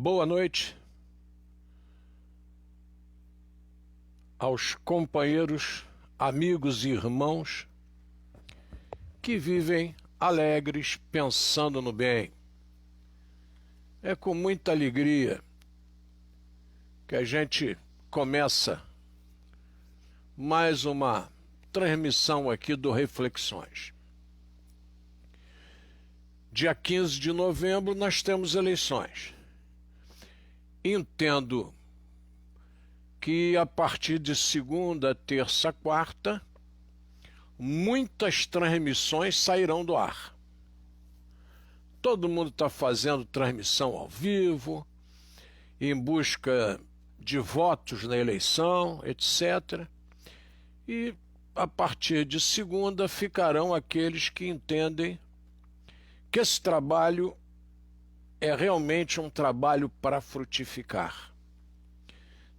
Boa noite aos companheiros, amigos e irmãos que vivem alegres, pensando no bem. É com muita alegria que a gente começa mais uma transmissão aqui do Reflexões. Dia 15 de novembro nós temos eleições. Entendo que a partir de segunda, terça, quarta, muitas transmissões sairão do ar. Todo mundo está fazendo transmissão ao vivo, em busca de votos na eleição, etc. E a partir de segunda ficarão aqueles que entendem que esse trabalho é realmente um trabalho para frutificar.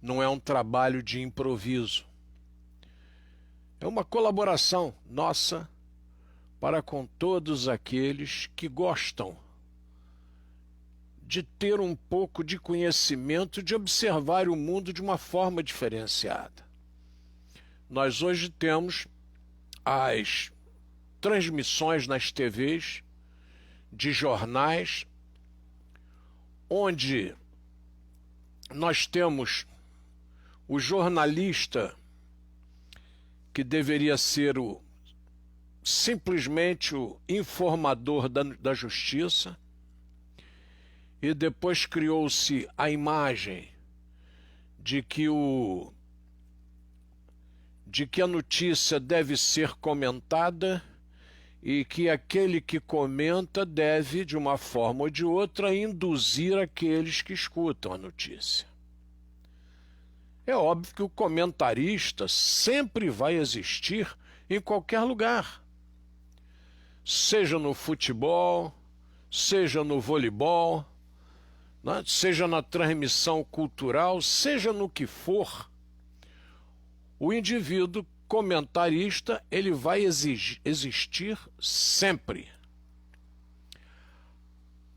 Não é um trabalho de improviso. É uma colaboração nossa para com todos aqueles que gostam de ter um pouco de conhecimento, de observar o mundo de uma forma diferenciada. Nós hoje temos as transmissões nas TVs, de jornais, onde nós temos o jornalista que deveria ser simplesmente o informador da justiça, e depois criou-se a imagem de que a notícia deve ser comentada e que aquele que comenta deve, de uma forma ou de outra, induzir aqueles que escutam a notícia. É óbvio que o comentarista sempre vai existir em qualquer lugar, seja no futebol, seja no voleibol, né? Seja na transmissão cultural, seja no que for. O indivíduo comentarista, ele vai existir sempre.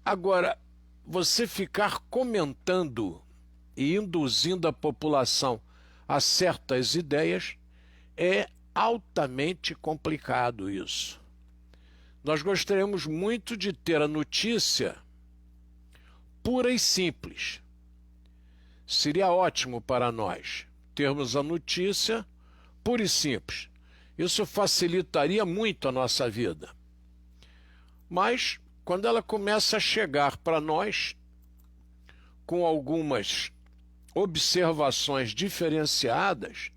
Agora, você ficar comentando e induzindo a população a certas ideias é altamente complicado isso. Nós gostaríamos muito de ter a notícia pura e simples. Seria ótimo para nós termos a notícia pura e simples. Isso facilitaria muito a nossa vida. Mas, quando ela começa a chegar para nós com algumas observações diferenciadas,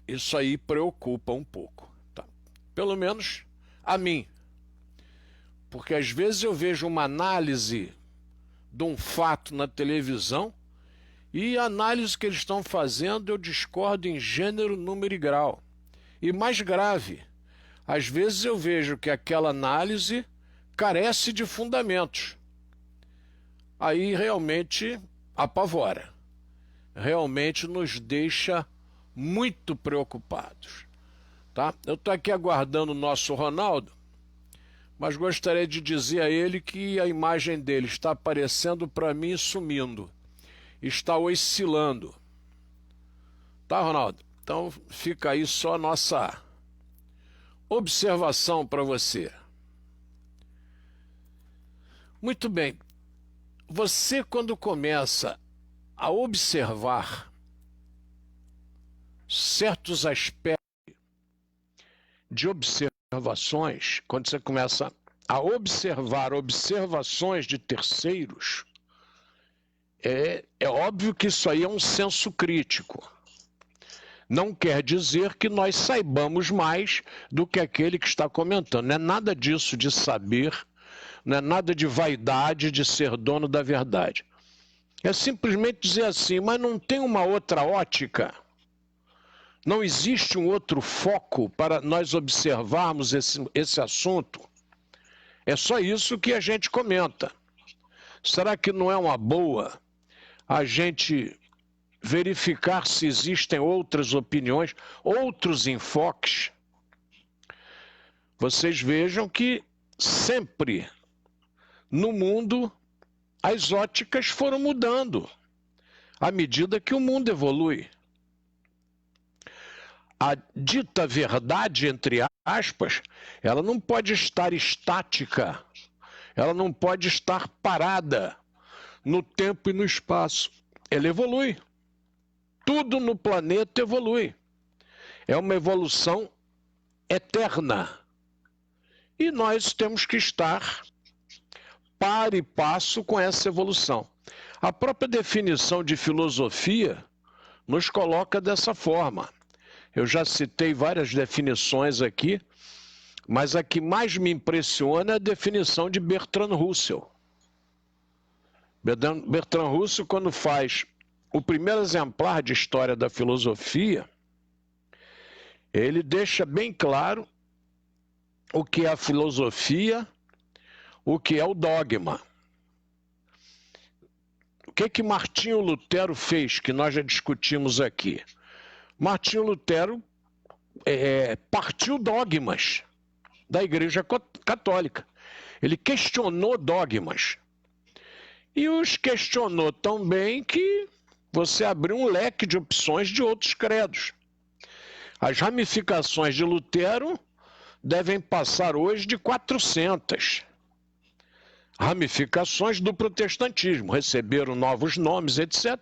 isso aí preocupa um pouco, tá? Pelo menos a mim. Porque às vezes eu vejo uma análise de um fato na televisão e a análise que eles estão fazendo eu discordo em gênero, número e grau. E mais grave, às vezes eu vejo que aquela análise carece de fundamentos. Aí realmente apavora. Realmente nos deixa muito preocupados. Tá? Eu estou aqui aguardando o nosso Ronaldo, mas gostaria de dizer a ele que a imagem dele está aparecendo para mim e sumindo. Está oscilando. Tá, Ronaldo? Então fica aí só a nossa observação para você. Muito bem. Você, quando começa a observar certos aspectos de observações, quando você começa a observar observações de terceiros, é óbvio que isso aí é um senso crítico. Não quer dizer que nós saibamos mais do que aquele que está comentando. Não é nada disso de saber, não é nada de vaidade de ser dono da verdade. É simplesmente dizer assim, mas não tem uma outra ótica? Não existe um outro foco para nós observarmos esse assunto? É só isso que a gente comenta. Será que não é uma boa a gente verificar se existem outras opiniões, outros enfoques? Vocês vejam que sempre no mundo as óticas foram mudando à medida que o mundo evolui. A dita verdade, entre aspas, ela não pode estar estática, ela não pode estar parada no tempo e no espaço. Ela evolui. Tudo no planeta evolui. É uma evolução eterna. E nós temos que estar par e passo com essa evolução. A própria definição de filosofia nos coloca dessa forma. Eu já citei várias definições aqui, mas a que mais me impressiona é a definição de Bertrand Russell. Bertrand Russell, quando faz o primeiro exemplar de História da Filosofia, ele deixa bem claro o que é a filosofia, o que é o dogma. O que Martinho Lutero fez, que nós já discutimos aqui? Martinho Lutero partiu dogmas da Igreja Católica. Ele questionou dogmas. E os questionou tão bem que você abriu um leque de opções de outros credos. As ramificações de Lutero devem passar hoje de 400. Ramificações do protestantismo, receberam novos nomes, etc.,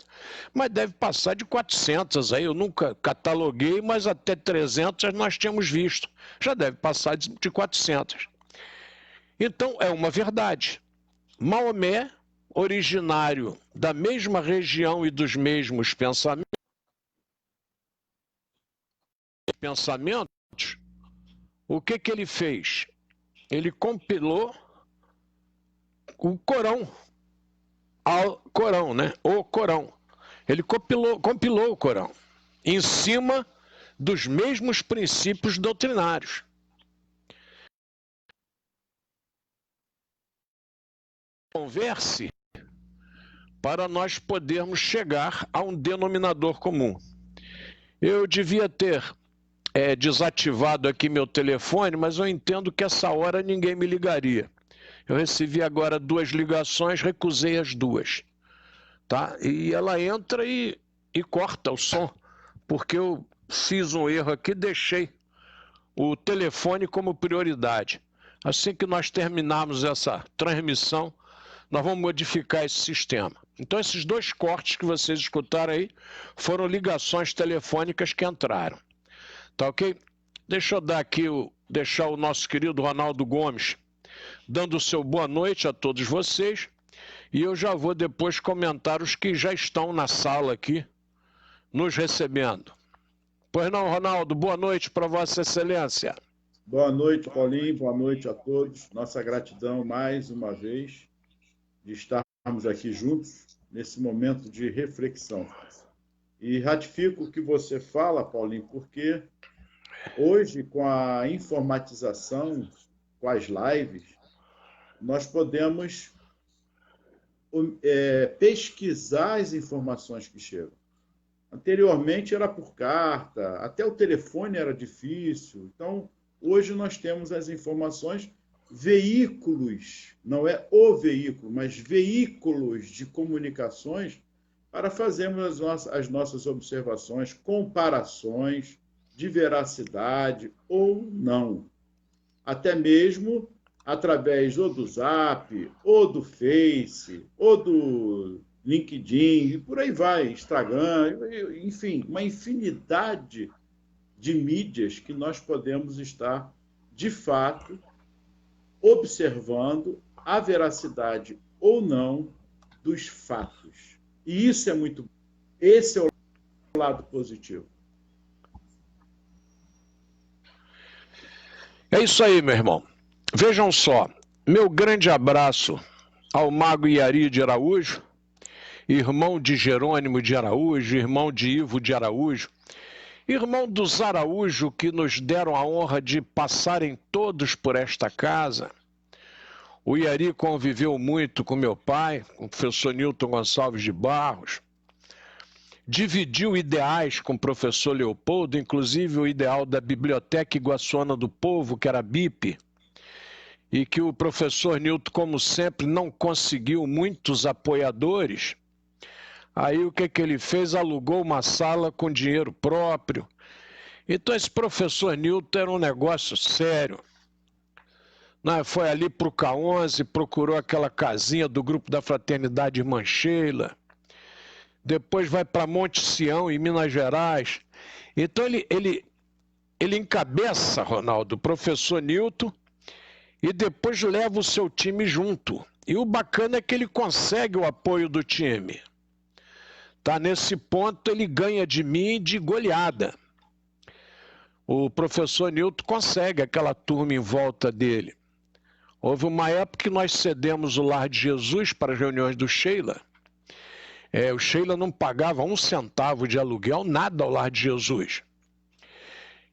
mas deve passar de 400. Aí eu nunca cataloguei, mas até 300 nós tínhamos visto. Já deve passar de 400. Então, é uma verdade. Maomé, originário da mesma região e dos mesmos pensamentos, o que ele fez? Ele compilou o Corão, O Corão. Ele compilou o Corão em cima dos mesmos princípios doutrinários. Converse para nós podermos chegar a um denominador comum. Eu devia ter desativado aqui meu telefone, mas eu entendo que essa hora ninguém me ligaria. Eu recebi agora 2 ligações, recusei as 2. Tá? E ela entra e corta o som, porque eu fiz um erro aqui, deixei o telefone como prioridade. Assim que nós terminarmos essa transmissão, nós vamos modificar esse sistema. Então, esses 2 cortes que vocês escutaram aí foram ligações telefônicas que entraram. Tá ok? Deixa eu dar aqui, deixar o nosso querido Ronaldo Gomes dando o seu boa noite a todos vocês, e eu já vou depois comentar os que já estão na sala aqui, nos recebendo. Pois não, Ronaldo, boa noite para Vossa Excelência. Boa noite, Paulinho, boa noite a todos. Nossa gratidão mais uma vez de estarmos aqui juntos nesse momento de reflexão. E ratifico o que você fala, Paulinho, porque hoje, com a informatização, com as lives, nós podemos pesquisar as informações que chegam. Anteriormente era por carta, até o telefone era difícil. Então, hoje nós temos as informações, veículos, não é o veículo, mas veículos de comunicações para fazermos as nossas observações, comparações de veracidade ou não. Até mesmo através ou do Zap, ou do Face, ou do LinkedIn, e por aí vai, Instagram, enfim, uma infinidade de mídias que nós podemos estar, de fato, observando a veracidade ou não dos fatos. E isso é muito bom. Esse é o lado positivo. É isso aí, meu irmão. Vejam só, meu grande abraço ao Mago Iari de Araújo, irmão de Jerônimo de Araújo, irmão de Ivo de Araújo, irmão dos Araújo que nos deram a honra de passarem todos por esta casa. O Iari conviveu muito com meu pai, com o professor Newton Gonçalves de Barros, dividiu ideais com o professor Leopoldo, inclusive o ideal da Biblioteca Iguaçuana do Povo, que era a BIP. e que o professor Newton, como sempre, não conseguiu muitos apoiadores, aí o que ele fez? Alugou uma sala com dinheiro próprio. Então esse professor Newton era um negócio sério. Foi ali para o K11, procurou aquela casinha do grupo da Fraternidade Irmã Sheila, depois vai para Monte Sião, em Minas Gerais. Então ele encabeça, Ronaldo, o professor Newton, e depois leva o seu time junto. E o bacana é que ele consegue o apoio do time. Nesse ponto ele ganha de mim de goleada. O professor Newton consegue aquela turma em volta dele. Houve uma época que nós cedemos o Lar de Jesus para as reuniões do Sheila. O Sheila não pagava 1 centavo de aluguel, nada ao Lar de Jesus.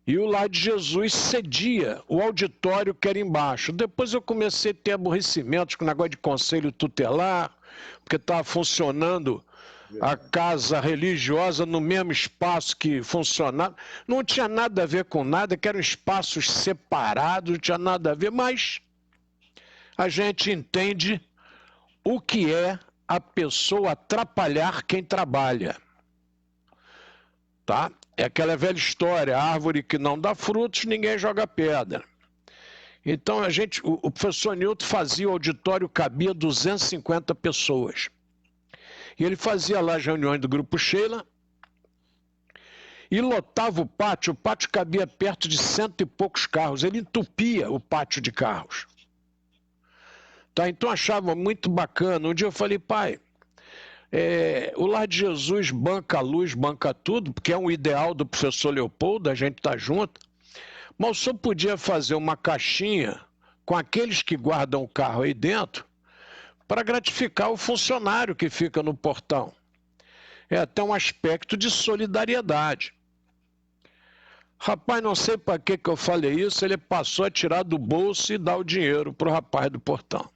E o Lar de Jesus cedia o auditório que era embaixo. Depois eu comecei a ter aborrecimentos com o negócio de conselho tutelar, porque estava funcionando a casa religiosa no mesmo espaço que funcionava. Não tinha nada a ver com nada, que eram espaços separados, não tinha nada a ver, mas a gente entende o que é a pessoa atrapalhar quem trabalha. É aquela velha história, a árvore que não dá frutos, ninguém joga pedra. Então o professor Newton fazia o auditório, cabia 250 pessoas. E ele fazia lá as reuniões do Grupo Sheila e lotava o pátio cabia perto de 100 e poucos carros, ele entupia o pátio de carros. Então achava muito bacana. Um dia eu falei, pai, o Lar de Jesus banca a luz, banca tudo, porque é um ideal do professor Leopoldo, a gente está junto, mas o senhor podia fazer uma caixinha com aqueles que guardam o carro aí dentro para gratificar o funcionário que fica no portão. É até um aspecto de solidariedade. Rapaz, não sei para que eu falei isso, ele passou a tirar do bolso e dar o dinheiro para o rapaz do portão.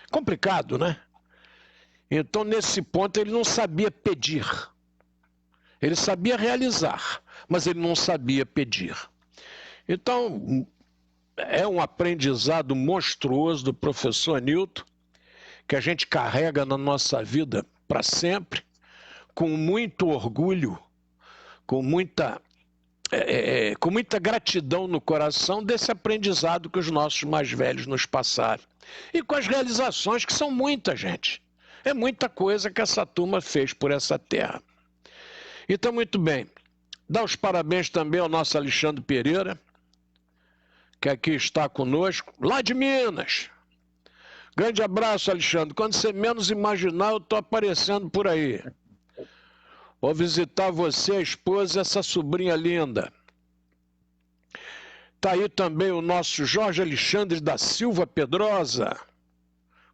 Complicado, né? Então, nesse ponto, ele não sabia pedir. Ele sabia realizar, mas ele não sabia pedir. Então, é um aprendizado monstruoso do professor Newton, que a gente carrega na nossa vida para sempre, com muito orgulho, com muita gratidão no coração desse aprendizado que os nossos mais velhos nos passaram. E com as realizações, que são muita gente. É muita coisa que essa turma fez por essa terra. Então, muito bem. Dá os parabéns também ao nosso Alexandre Pereira, que aqui está conosco, lá de Minas. Grande abraço, Alexandre. Quando você menos imaginar, eu estou aparecendo por aí. Vou visitar você, a esposa e essa sobrinha linda. Está aí também o nosso Jorge Alexandre da Silva Pedrosa.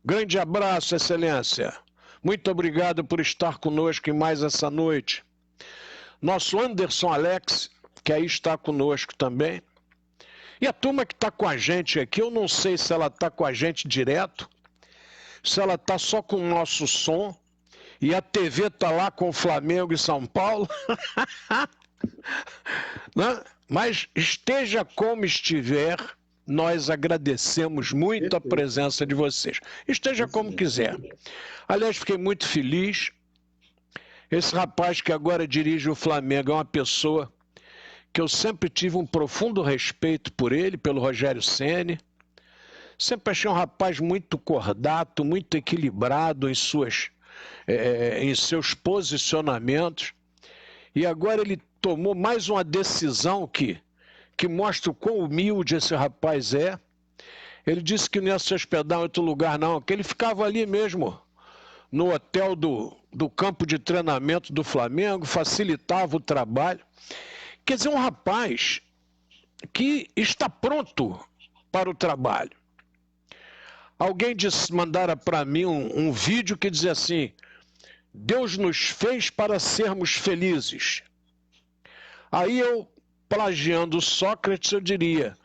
Grande abraço, excelência. Muito obrigado por estar conosco em mais essa noite. Nosso Anderson Alex, que aí está conosco também. E a turma que está com a gente aqui, eu não sei se ela está com a gente direto, se ela está só com o nosso som, e a TV está lá com o Flamengo e São Paulo. Né? Mas esteja como estiver, nós agradecemos muito a presença de vocês. Esteja como quiser. Aliás, fiquei muito feliz. Esse rapaz que agora dirige o Flamengo é uma pessoa que eu sempre tive um profundo respeito por ele, pelo Rogério Ceni. Sempre achei um rapaz muito cordato, muito equilibrado em seus posicionamentos. E agora ele tomou mais uma decisão que mostra o quão humilde esse rapaz é. Ele disse que não ia se hospedar em outro lugar, não, que ele ficava ali mesmo, no hotel do campo de treinamento do Flamengo, facilitava o trabalho. Quer dizer, um rapaz que está pronto para o trabalho. Alguém mandara para mim um vídeo que dizia assim: Deus nos fez para sermos felizes. Aí eu, plagiando Sócrates, eu diria: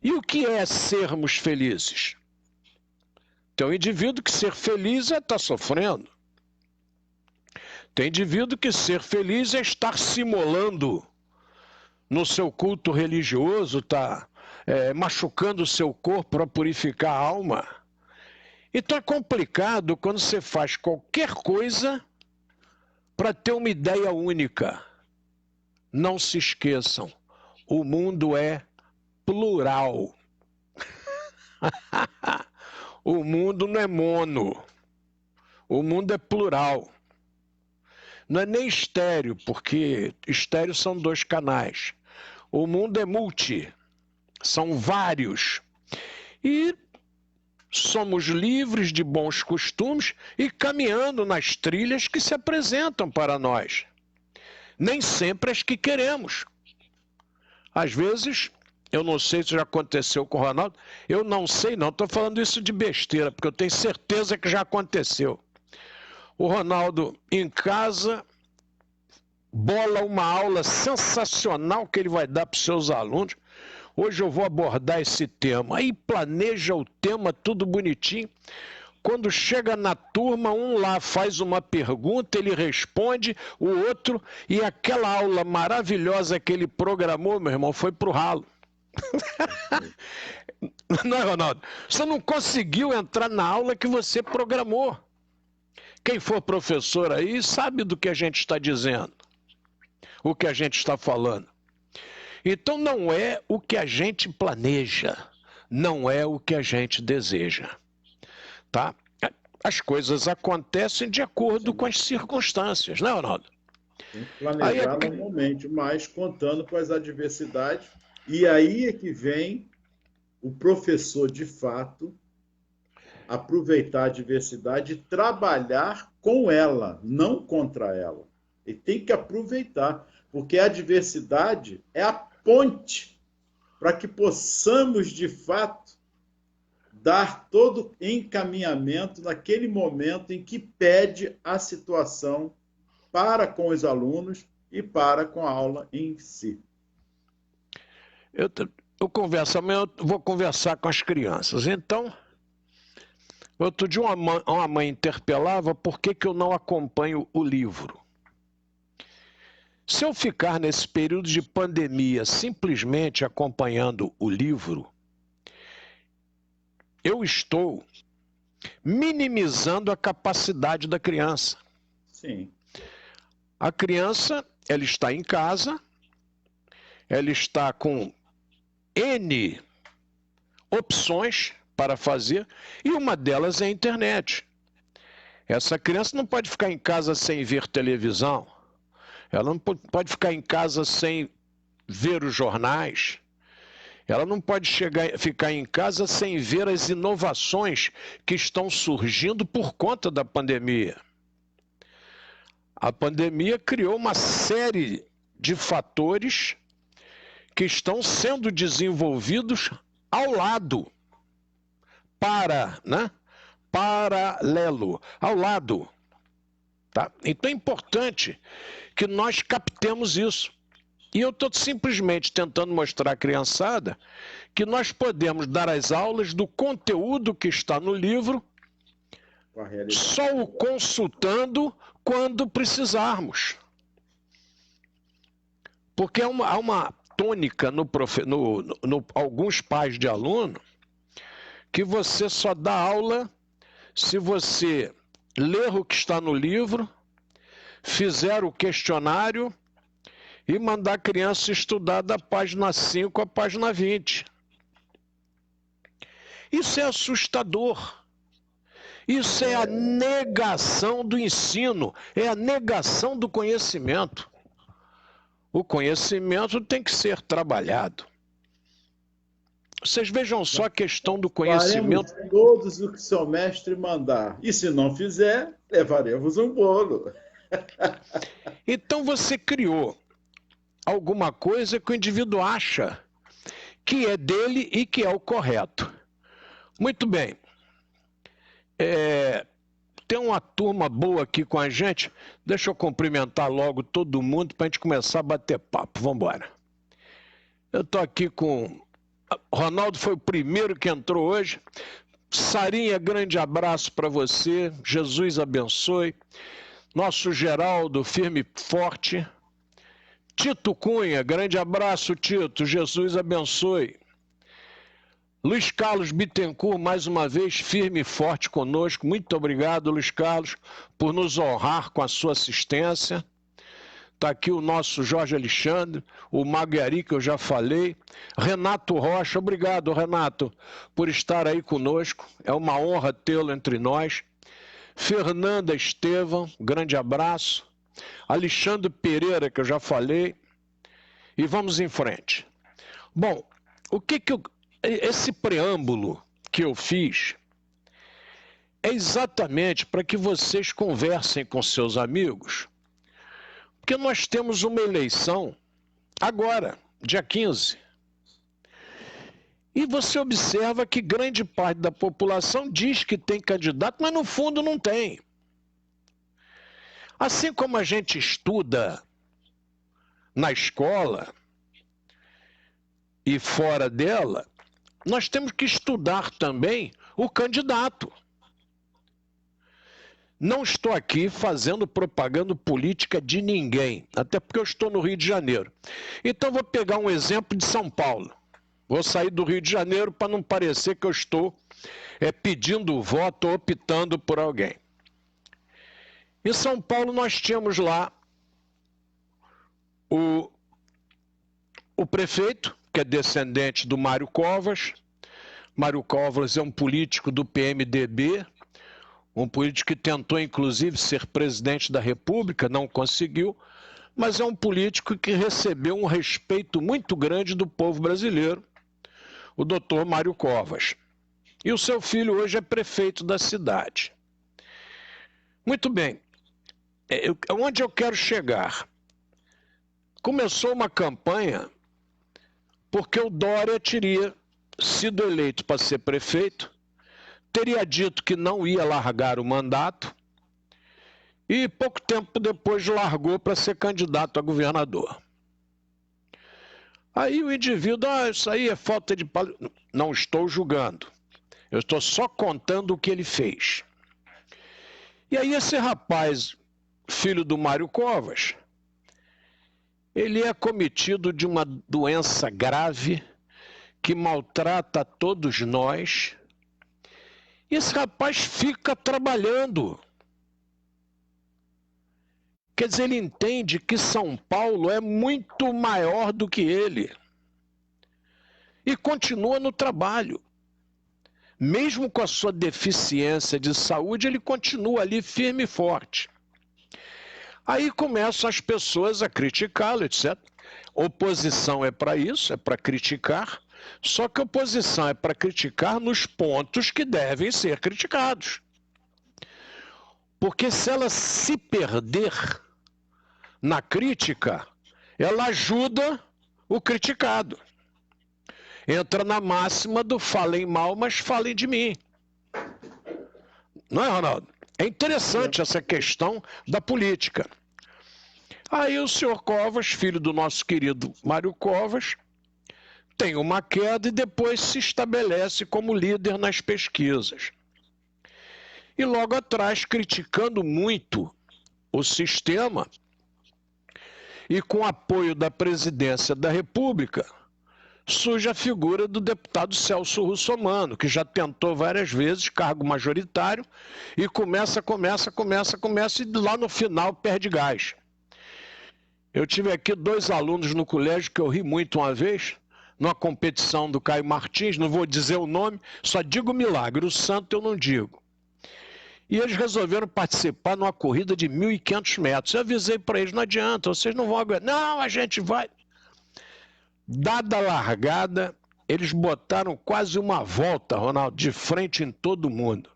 e o que é sermos felizes? Tem um indivíduo que ser feliz é estar sofrendo. Tem indivíduo que ser feliz é estar se imolando no seu culto religioso, tá machucando o seu corpo para purificar a alma. Então é complicado quando você faz qualquer coisa para ter uma ideia única. Não se esqueçam, o mundo é plural. O mundo não é mono, o mundo é plural. Não é nem estéreo, porque estéreo são 2 canais. O mundo é multi, são vários. E somos livres de bons costumes e caminhando nas trilhas que se apresentam para nós. Nem sempre as que queremos. Às vezes, eu não sei se já aconteceu com o Ronaldo, eu não sei não, estou falando isso de besteira, porque eu tenho certeza que já aconteceu. O Ronaldo, em casa, bola uma aula sensacional que ele vai dar para os seus alunos. Hoje eu vou abordar esse tema. Aí planeja o tema, tudo bonitinho. Quando chega na turma, um lá faz uma pergunta, ele responde, o outro, e aquela aula maravilhosa que ele programou, meu irmão, foi pro ralo. Não é, Ronaldo? Você não conseguiu entrar na aula que você programou. Quem for professor aí sabe do que a gente está dizendo, o que a gente está falando. Então não é o que a gente planeja, não é o que a gente deseja, tá? As coisas acontecem de acordo com as circunstâncias, né, Ronaldo? Tem que planejar normalmente, mas contando com as adversidades. E aí é que vem o professor, de fato, aproveitar a adversidade e trabalhar com ela, não contra ela. Ele tem que aproveitar, porque a adversidade é a ponte para que possamos, de fato, dar todo encaminhamento naquele momento em que pede a situação para com os alunos e para com a aula em si. Eu amanhã eu vou conversar com as crianças. Então, outro dia uma mãe interpelava por que eu não acompanho o livro. Se eu ficar nesse período de pandemia simplesmente acompanhando o livro, eu estou minimizando a capacidade da criança. Sim. A criança, ela está em casa, ela está com N opções para fazer, e uma delas é a internet. Essa criança não pode ficar em casa sem ver televisão, ela não pode ficar em casa sem ver os jornais, ela não pode ficar em casa sem ver as inovações que estão surgindo por conta da pandemia. A pandemia criou uma série de fatores que estão sendo desenvolvidos ao lado, paralelo, ao lado. Tá? Então é importante que nós captemos isso. E eu estou simplesmente tentando mostrar à criançada que nós podemos dar as aulas do conteúdo que está no livro, só o consultando quando precisarmos. Porque há uma tônica alguns pais de aluno que você só dá aula se você ler o que está no livro, fizer o questionário e mandar a criança estudar da página 5 à página 20. Isso é assustador. Isso é a negação do ensino, é a negação do conhecimento. O conhecimento tem que ser trabalhado. Vocês vejam só a questão do conhecimento. Faremos todos o que seu mestre mandar. E se não fizer, levaremos um bolo. Então você criou alguma coisa que o indivíduo acha que é dele e que é o correto. Muito bem. Tem uma turma boa aqui com a gente. Deixa eu cumprimentar logo todo mundo para a gente começar a bater papo. Vamos embora. Eu estou aqui com... Ronaldo foi o primeiro que entrou hoje. Sarinha, grande abraço para você. Jesus abençoe. Nosso Geraldo, firme e forte. Tito Cunha, grande abraço, Tito. Jesus abençoe. Luiz Carlos Bittencourt, mais uma vez, firme e forte conosco. Muito obrigado, Luiz Carlos, por nos honrar com a sua assistência. Está aqui o nosso Jorge Alexandre, o Maguari, que eu já falei. Renato Rocha, obrigado, Renato, por estar aí conosco. É uma honra tê-lo entre nós. Fernanda Estevam, grande abraço. Alexandre Pereira, que eu já falei. E vamos em frente. Bom, esse preâmbulo que eu fiz é exatamente para que vocês conversem com seus amigos, porque nós temos uma eleição agora, dia 15. E você observa que grande parte da população diz que tem candidato, mas no fundo não tem. Assim como a gente estuda na escola e fora dela, nós temos que estudar também o candidato. Não estou aqui fazendo propaganda política de ninguém, até porque eu estou no Rio de Janeiro. Então vou pegar um exemplo de São Paulo. Vou sair do Rio de Janeiro para não parecer que eu estou pedindo voto ou optando por alguém. Em São Paulo nós tínhamos lá o prefeito, que é descendente do Mário Covas. Mário Covas é um político do PMDB, um político que tentou, inclusive, ser presidente da República, não conseguiu, mas é um político que recebeu um respeito muito grande do povo brasileiro, o doutor Mário Covas. E o seu filho hoje é prefeito da cidade. Muito bem, onde eu quero chegar? Começou uma campanha porque o Dória teria sido eleito para ser prefeito, teria dito que não ia largar o mandato e pouco tempo depois largou para ser candidato a governador. Aí o indivíduo, isso aí é falta de... Não estou julgando, eu estou só contando o que ele fez. E aí esse rapaz, filho do Mário Covas, ele é acometido de uma doença grave que maltrata a todos nós. E esse rapaz fica trabalhando. Quer dizer, ele entende que São Paulo é muito maior do que ele. E continua no trabalho. Mesmo com a sua deficiência de saúde, ele continua ali firme e forte. Aí começam as pessoas a criticá-lo, etc. Oposição é para isso, é para criticar. Só que a oposição é para criticar nos pontos que devem ser criticados. Porque se ela se perder na crítica, ela ajuda o criticado. Entra na máxima do falem mal, mas falem de mim. Não é, Ronaldo? É interessante essa questão da política. Aí o senhor Covas, filho do nosso querido Mário Covas, tem uma queda e depois se estabelece como líder nas pesquisas. E logo atrás, criticando muito o sistema e com apoio da presidência da República, surge a figura do deputado Celso Russomano, que já tentou várias vezes cargo majoritário e começa e lá no final perde gás. Eu tive aqui 2 alunos no colégio que eu ri muito uma vez, numa competição do Caio Martins, não vou dizer o nome, só digo milagre, o santo eu não digo. E eles resolveram participar numa corrida de 1.500 metros. Eu avisei para eles, não adianta, vocês não vão aguentar. Não, a gente vai. Dada a largada, eles botaram quase uma volta, Ronaldo, de frente em todo mundo.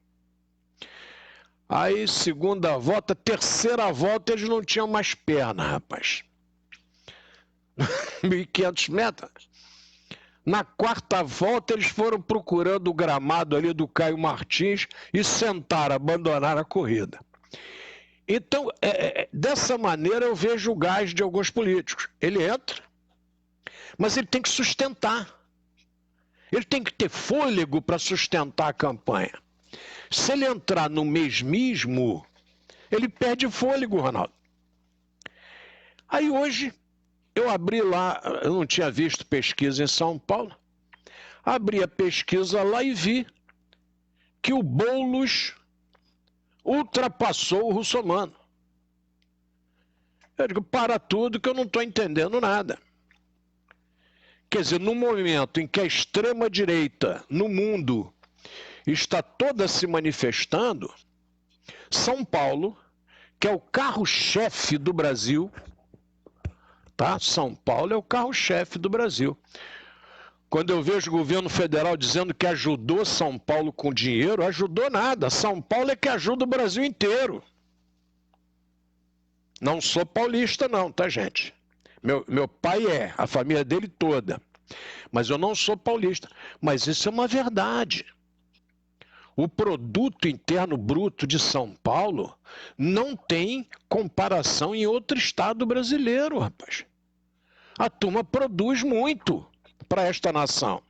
Aí, segunda volta, terceira volta, eles não tinham mais perna, rapaz. 1.500 metros. Na quarta volta, eles foram procurando o gramado ali do Caio Martins e sentaram, abandonaram a corrida. Então, dessa maneira, eu vejo o gás de alguns políticos. Ele entra, mas ele tem que sustentar. Ele tem que ter fôlego para sustentar a campanha. Se ele entrar no mesmismo, ele perde fôlego, Ronaldo. Aí hoje, eu abri lá, eu não tinha visto pesquisa em São Paulo, Abri a pesquisa lá e vi que o Boulos ultrapassou o Russomano. Eu digo, para tudo que eu não estou entendendo nada. Quer dizer, no momento em que a extrema-direita no mundo está toda se manifestando, São Paulo, que é o carro-chefe do Brasil, tá? São Paulo é o carro-chefe do Brasil. Quando eu vejo o governo federal dizendo que ajudou São Paulo com dinheiro, ajudou nada. São Paulo é que ajuda o Brasil inteiro. Não sou paulista não, tá, gente? Meu pai é, a família dele toda. Mas eu não sou paulista. Mas isso é uma verdade. O produto interno bruto de São Paulo não tem comparação em outro estado brasileiro, rapaz. A turma produz muito para esta nação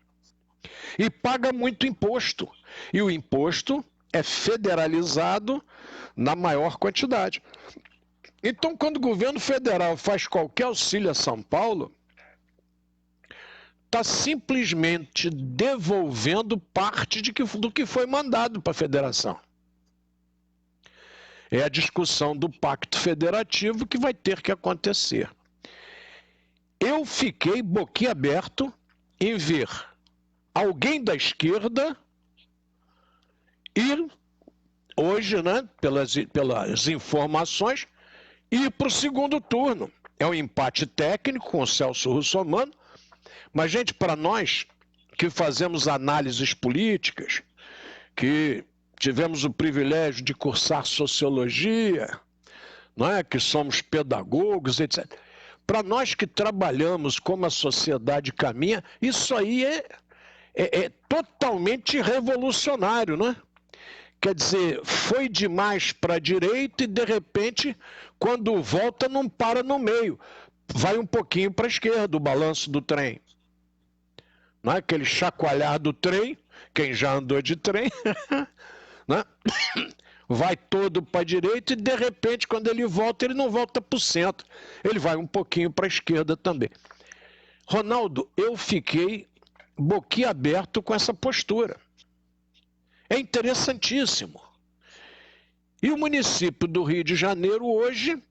e paga muito imposto. E o imposto é federalizado na maior quantidade. Então, quando o governo federal faz qualquer auxílio a São Paulo, está simplesmente devolvendo parte do que foi mandado para a federação. É a discussão do pacto federativo que vai ter que acontecer. Eu fiquei boquiaberto em ver alguém da esquerda ir, hoje, né, pelas informações, ir para o segundo turno. É um empate técnico com o Celso Russomano, mas, gente, para nós que fazemos análises políticas, que tivemos o privilégio de cursar sociologia, não é? Que somos pedagogos, etc. Para nós que trabalhamos como a sociedade caminha, isso aí é totalmente revolucionário, né? Quer dizer, foi demais para a direita e, de repente, quando volta, não para no meio. Vai um pouquinho para a esquerda, o balanço do trem. Não é? Aquele chacoalhar do trem, quem já andou de trem, né? Vai todo para a direita e, de repente, quando ele volta, ele não volta para o centro. Ele vai um pouquinho para a esquerda também. Ronaldo, eu fiquei boquiaberto com essa postura. É interessantíssimo. E o município do Rio de Janeiro hoje,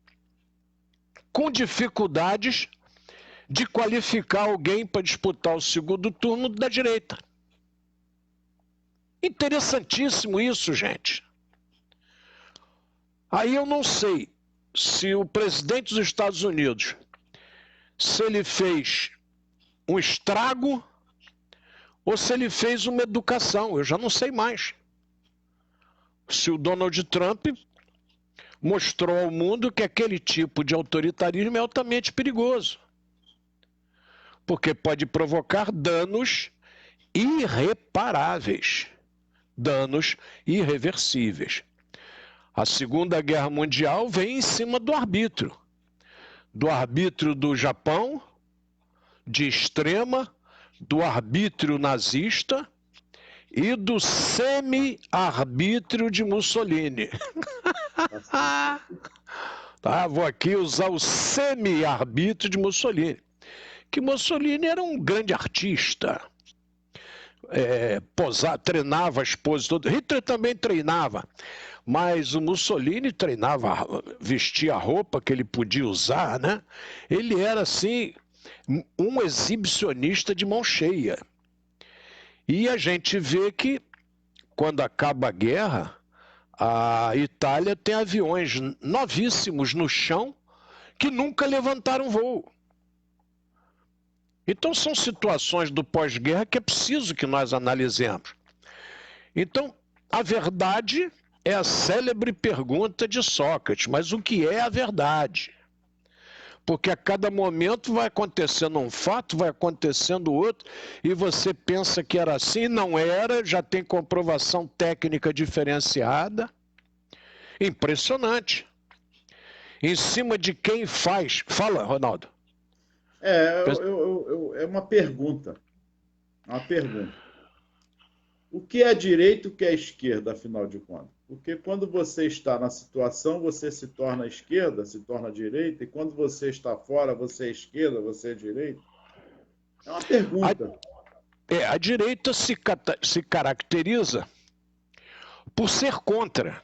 com dificuldades de qualificar alguém para disputar o segundo turno da direita. Interessantíssimo isso, gente. Aí eu não sei se o presidente dos Estados Unidos, se ele fez um estrago ou se ele fez uma educação, eu já não sei mais. Se o Donald Trump mostrou ao mundo que aquele tipo de autoritarismo é altamente perigoso, porque pode provocar danos irreparáveis, danos irreversíveis. A Segunda Guerra Mundial vem em cima do arbítrio do Japão, de extrema, do arbítrio nazista e do semi-arbítrio de Mussolini. Tá, vou aqui usar o semi-arbítrio de Mussolini. Que Mussolini era um grande artista, treinava as poses todas. Hitler também treinava, mas o Mussolini treinava, vestia a roupa que ele podia usar, né? Ele era, assim, um exibicionista de mão cheia. E a gente vê que, quando acaba a guerra, a Itália tem aviões novíssimos no chão que nunca levantaram voo. Então, são situações do pós-guerra que é preciso que nós analisemos. Então, a verdade é a célebre pergunta de Sócrates, mas o que é a verdade? Porque a cada momento vai acontecendo um fato, vai acontecendo outro, e você pensa que era assim, não era, já tem comprovação técnica diferenciada. Impressionante. Em cima de quem faz... Fala, Ronaldo. É uma pergunta. Uma pergunta. O que é direita e o que é esquerda, afinal de contas? Porque quando você está na situação, você se torna esquerda, se torna direita, e quando você está fora, você é esquerda, você é direita? É uma pergunta. A direita se caracteriza por ser contra.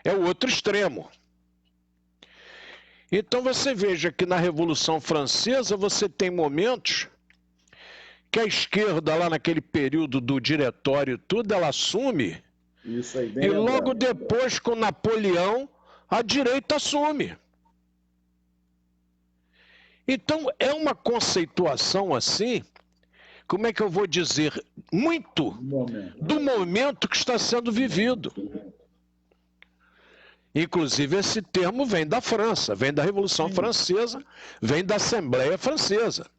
É o outro extremo. Então você veja que na Revolução Francesa você tem momentos que a esquerda, lá naquele período do diretório, tudo, ela assume. Isso aí, bem E lembrado. logo depois, com Napoleão, a direita assume. Então, é uma conceituação assim, como é que eu vou dizer, muito do momento que está sendo vivido. Inclusive, esse termo vem da França, vem da Revolução Francesa, vem da Assembleia Francesa.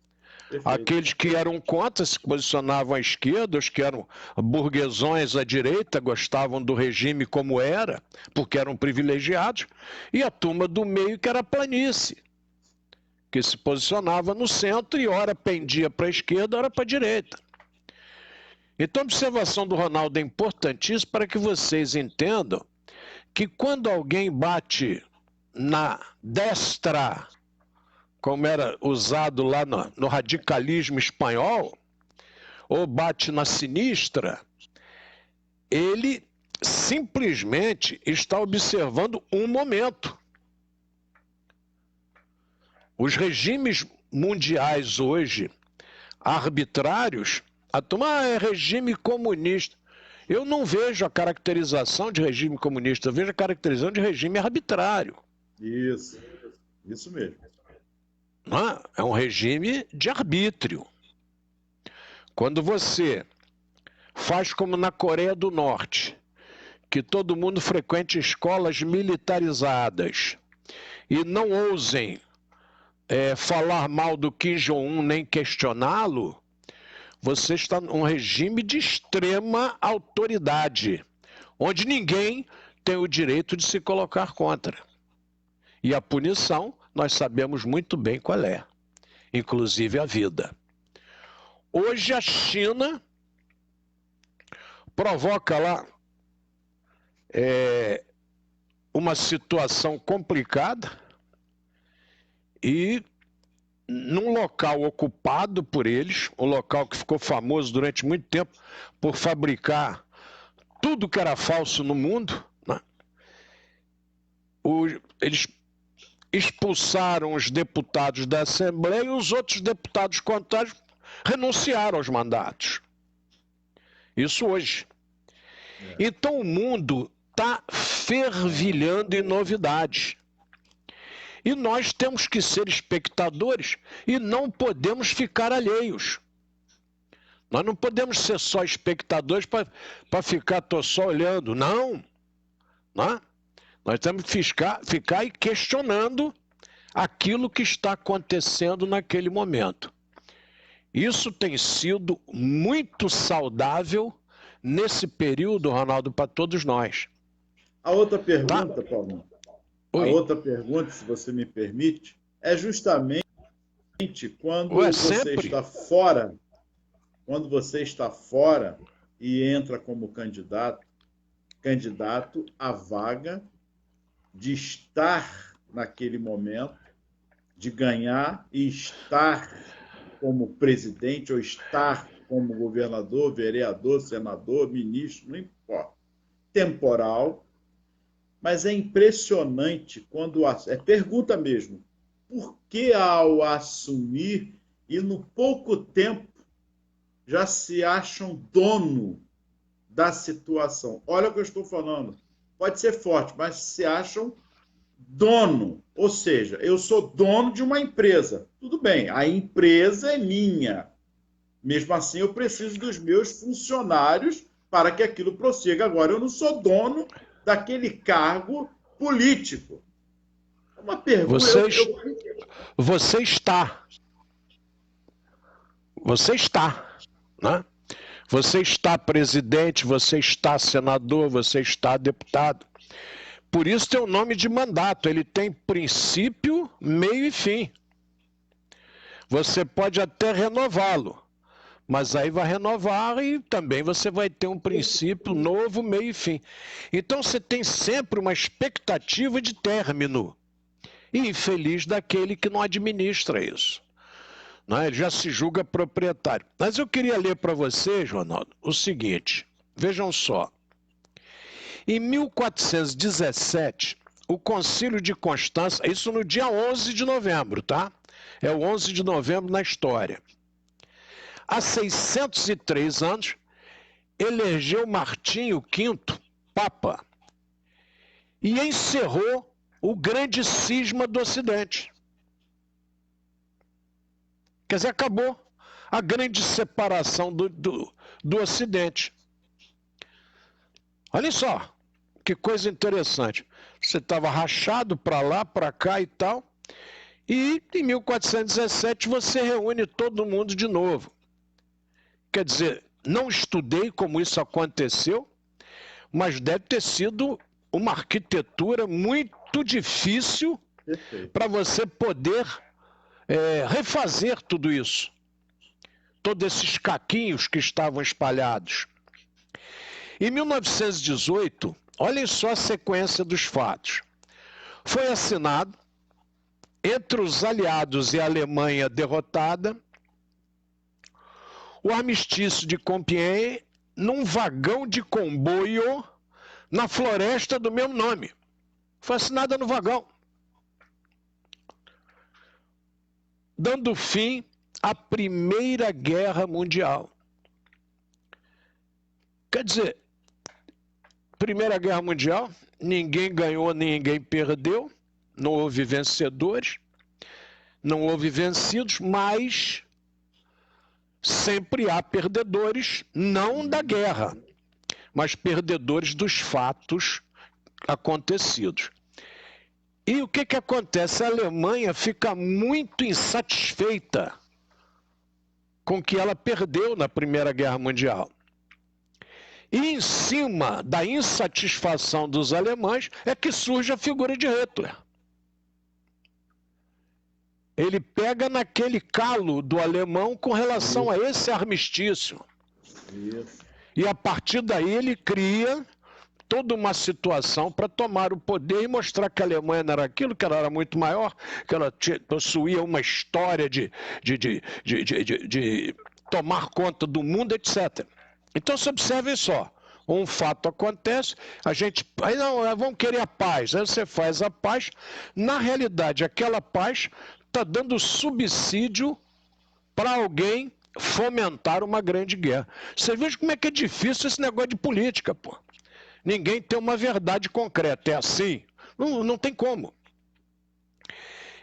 Perfeito. Aqueles que eram contra se posicionavam à esquerda, os que eram burguesões à direita gostavam do regime como era, porque eram privilegiados, e a turma do meio que era planície, que se posicionava no centro e ora pendia para a esquerda, ora para a direita. Então a observação do Ronaldo é importantíssima para que vocês entendam que quando alguém bate na destra, como era usado lá no radicalismo espanhol, ou bate na sinistra, ele simplesmente está observando um momento. Os regimes mundiais hoje, arbitrários, a turma é regime comunista. Eu não vejo a caracterização de regime comunista, eu vejo a caracterização de regime arbitrário. Isso mesmo. É um regime de arbítrio. Quando você faz como na Coreia do Norte, que todo mundo frequente escolas militarizadas e não ousem falar mal do Kim Jong-un nem questioná-lo, você está num regime de extrema autoridade, onde ninguém tem o direito de se colocar contra. E a punição, nós sabemos muito bem qual é, inclusive a vida. Hoje a China provoca lá uma situação complicada e num local ocupado por eles, um local que ficou famoso durante muito tempo por fabricar tudo que era falso no mundo, né? Eles expulsaram os deputados da Assembleia e os outros deputados contrários renunciaram aos mandatos. Isso hoje. Então o mundo está fervilhando em novidades. E nós temos que ser espectadores e não podemos ficar alheios. Nós não podemos ser só espectadores para ficar só olhando. Não. Nós temos que ficar aí questionando aquilo que está acontecendo naquele momento. Isso tem sido muito saudável nesse período, Ronaldo, para todos nós. A outra pergunta, Paulo. Oi. A outra pergunta, se você me permite, é justamente quando você está fora, e entra como candidato à vaga de estar naquele momento, de ganhar e estar como presidente ou estar como governador, vereador, senador, ministro, não importa, temporal. Mas é impressionante quando... É pergunta mesmo. Por que ao assumir e no pouco tempo já se acham dono da situação? Olha o que eu estou falando. Pode ser forte, mas se acham dono. Ou seja, eu sou dono de uma empresa. Tudo bem, a empresa é minha. Mesmo assim, eu preciso dos meus funcionários para que aquilo prossiga. Agora, eu não sou dono daquele cargo político. Uma pergunta... Você está, né? Você está presidente, você está senador, você está deputado. Por isso tem o nome de mandato, ele tem princípio, meio e fim. Você pode até renová-lo, mas aí vai renovar e também você vai ter um princípio novo, meio e fim. Então você tem sempre uma expectativa de término. E infeliz daquele que não administra isso. né? Ele já se julga proprietário. Mas eu queria ler para vocês, Ronaldo, o seguinte, vejam só. Em 1417, o Concílio de Constança, isso no dia 11 de novembro, tá? É o 11 de novembro na história. Há 603 anos, elegeu Martinho V Papa e encerrou o grande cisma do Ocidente. Quer dizer, acabou a grande separação do Ocidente. Olha só, que coisa interessante. Você estava rachado para lá, para cá e tal, e em 1417 você reúne todo mundo de novo. Quer dizer, não estudei como isso aconteceu, mas deve ter sido uma arquitetura muito difícil para você poder refazer tudo isso. Todos esses caquinhos que estavam espalhados. Em 1918, olhem só a sequência dos fatos. Foi assinado, entre os aliados e a Alemanha derrotada, o armistício de Compiègne num vagão de comboio na floresta do mesmo nome. Foi assinada no vagão. Dando fim à Primeira Guerra Mundial. Quer dizer, Primeira Guerra Mundial, ninguém ganhou, ninguém perdeu, não houve vencedores, não houve vencidos, mas sempre há perdedores, não da guerra, mas perdedores dos fatos acontecidos. E o que acontece? A Alemanha fica muito insatisfeita com o que ela perdeu na Primeira Guerra Mundial. E em cima da insatisfação dos alemães é que surge a figura de Hitler. Ele pega naquele calo do alemão com relação a esse armistício. E a partir daí ele cria toda uma situação para tomar o poder e mostrar que a Alemanha não era aquilo, que ela era muito maior, que ela possuía uma história de tomar conta do mundo, etc. Então, se observem só, um fato acontece, aí não, vamos querer a paz, aí você faz a paz, na realidade, aquela paz está dando subsídio para alguém fomentar uma grande guerra. Você veja como é que é difícil esse negócio de política, pô. Ninguém tem uma verdade concreta, é assim? Não tem como.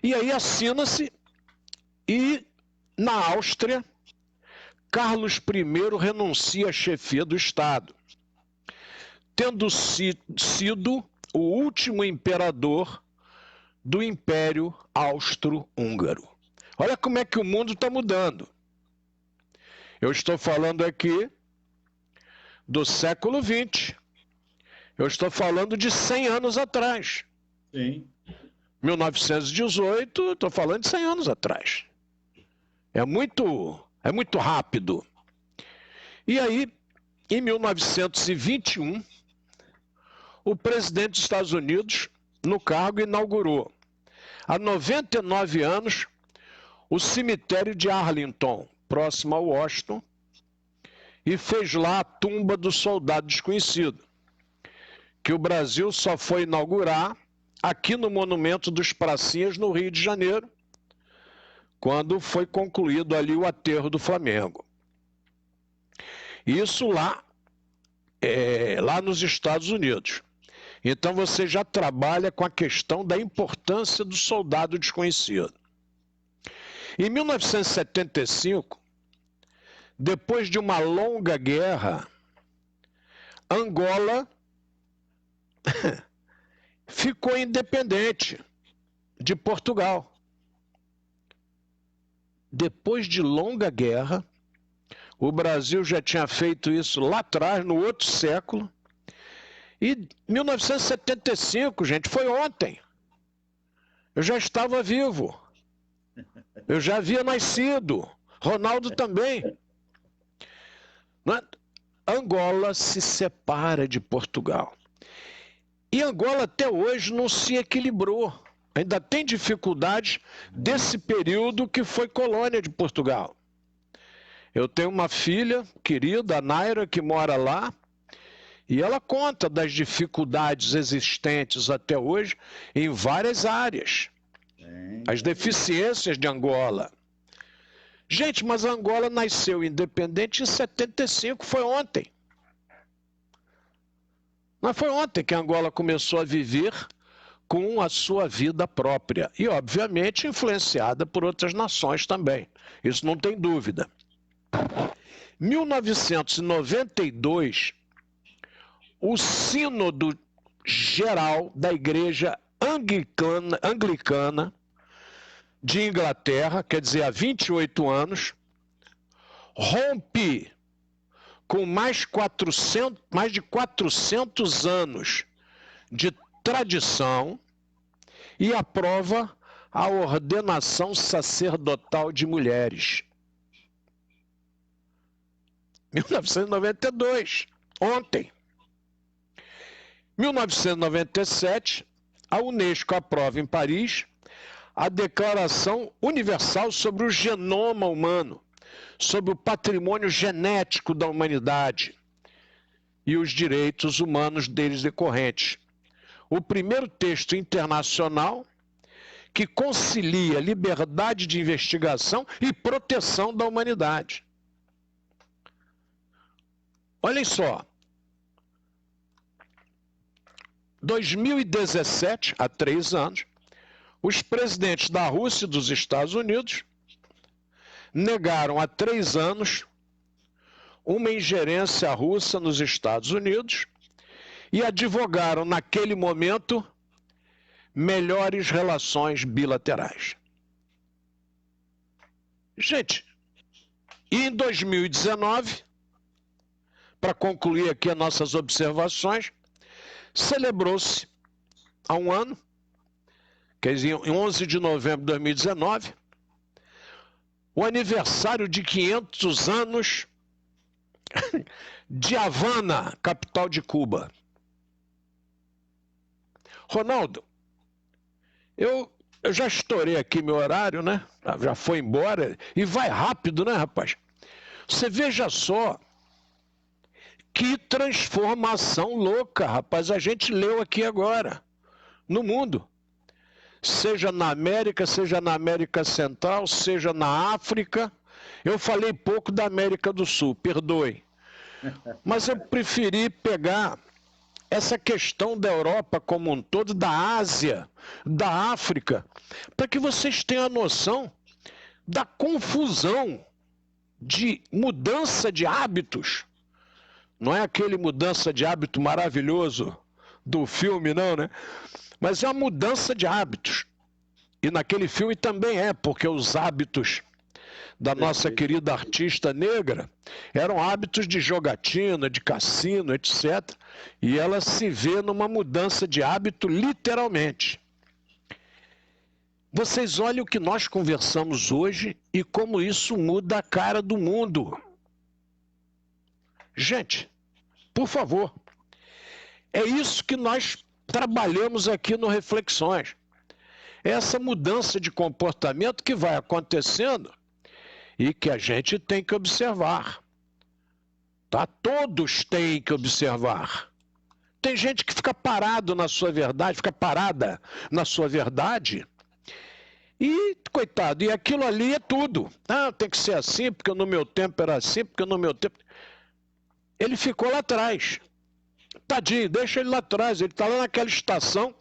E aí assina-se, e na Áustria, Carlos I renuncia à chefia do Estado, tendo sido o último imperador do Império Austro-Húngaro. Olha como é que o mundo está mudando. Eu estou falando aqui do século XX. Eu estou falando de 100 anos atrás. Sim. 1918, estou falando de 100 anos atrás. É muito rápido. E aí, em 1921, o presidente dos Estados Unidos, no cargo, inaugurou, há 99 anos, o cemitério de Arlington, próximo a Washington, e fez lá a tumba do soldado desconhecido, que o Brasil só foi inaugurar aqui no Monumento dos Pracinhas, no Rio de Janeiro, quando foi concluído ali o aterro do Flamengo. Isso lá nos Estados Unidos. Então você já trabalha com a questão da importância do soldado desconhecido. Em 1975, depois de uma longa guerra, Angola ficou independente de Portugal. Depois de longa guerra, o Brasil já tinha feito isso lá atrás, no outro século, e 1975, gente, foi ontem. Eu já estava vivo. Eu já havia nascido. Ronaldo também. Angola se separa de Portugal. E Angola até hoje não se equilibrou. Ainda tem dificuldades desse período que foi colônia de Portugal. Eu tenho uma filha querida, a Naira, que mora lá, e ela conta das dificuldades existentes até hoje em várias áreas. As deficiências de Angola. Gente, mas a Angola nasceu independente em 75, foi ontem. Mas foi ontem que a Angola começou a viver com a sua vida própria e, obviamente, influenciada por outras nações também. Isso não tem dúvida. 1992, o Sínodo Geral da Igreja Anglicana de Inglaterra, quer dizer, há 28 anos, rompe com mais de 400 anos de tradição e aprova a ordenação sacerdotal de mulheres. 1992, ontem. 1997, a Unesco aprova em Paris a Declaração Universal sobre o Genoma Humano, sobre o patrimônio genético da humanidade e os direitos humanos deles decorrentes. O primeiro texto internacional que concilia liberdade de investigação e proteção da humanidade. Olhem só, 2017, há 3 anos, os presidentes da Rússia e dos Estados Unidos negaram há 3 anos uma ingerência russa nos Estados Unidos e advogaram, naquele momento, melhores relações bilaterais. Gente, e em 2019, para concluir aqui as nossas observações, celebrou-se há um ano, quer dizer, em 11 de novembro de 2019, o aniversário de 500 anos de Havana, capital de Cuba. Ronaldo, eu já estourei aqui meu horário, né? Já foi embora e vai rápido, né, rapaz? Você veja só que transformação louca, rapaz, a gente leu aqui agora, no mundo. Seja na América Central, seja na África. Eu falei pouco da América do Sul, perdoe. Mas eu preferi pegar essa questão da Europa como um todo, da Ásia, da África, para que vocês tenham a noção da confusão de mudança de hábitos. Não é aquele mudança de hábito maravilhoso do filme, não, né? Mas é uma mudança de hábitos. E naquele filme também é, porque os hábitos da nossa querida artista negra eram hábitos de jogatina, de cassino, etc. E ela se vê numa mudança de hábito literalmente. Vocês olhem o que nós conversamos hoje e como isso muda a cara do mundo. Gente, por favor, é isso que nós trabalhamos aqui no Reflexões. Essa mudança de comportamento que vai acontecendo e que a gente tem que observar. Tá? Todos têm que observar. Tem gente que fica parado na sua verdade, fica parada na sua verdade e, coitado, e aquilo ali é tudo. Ah, tem que ser assim, porque no meu tempo era assim, porque no meu tempo... Ele ficou lá atrás. Tadinho, deixa ele lá atrás, ele está lá naquela estação,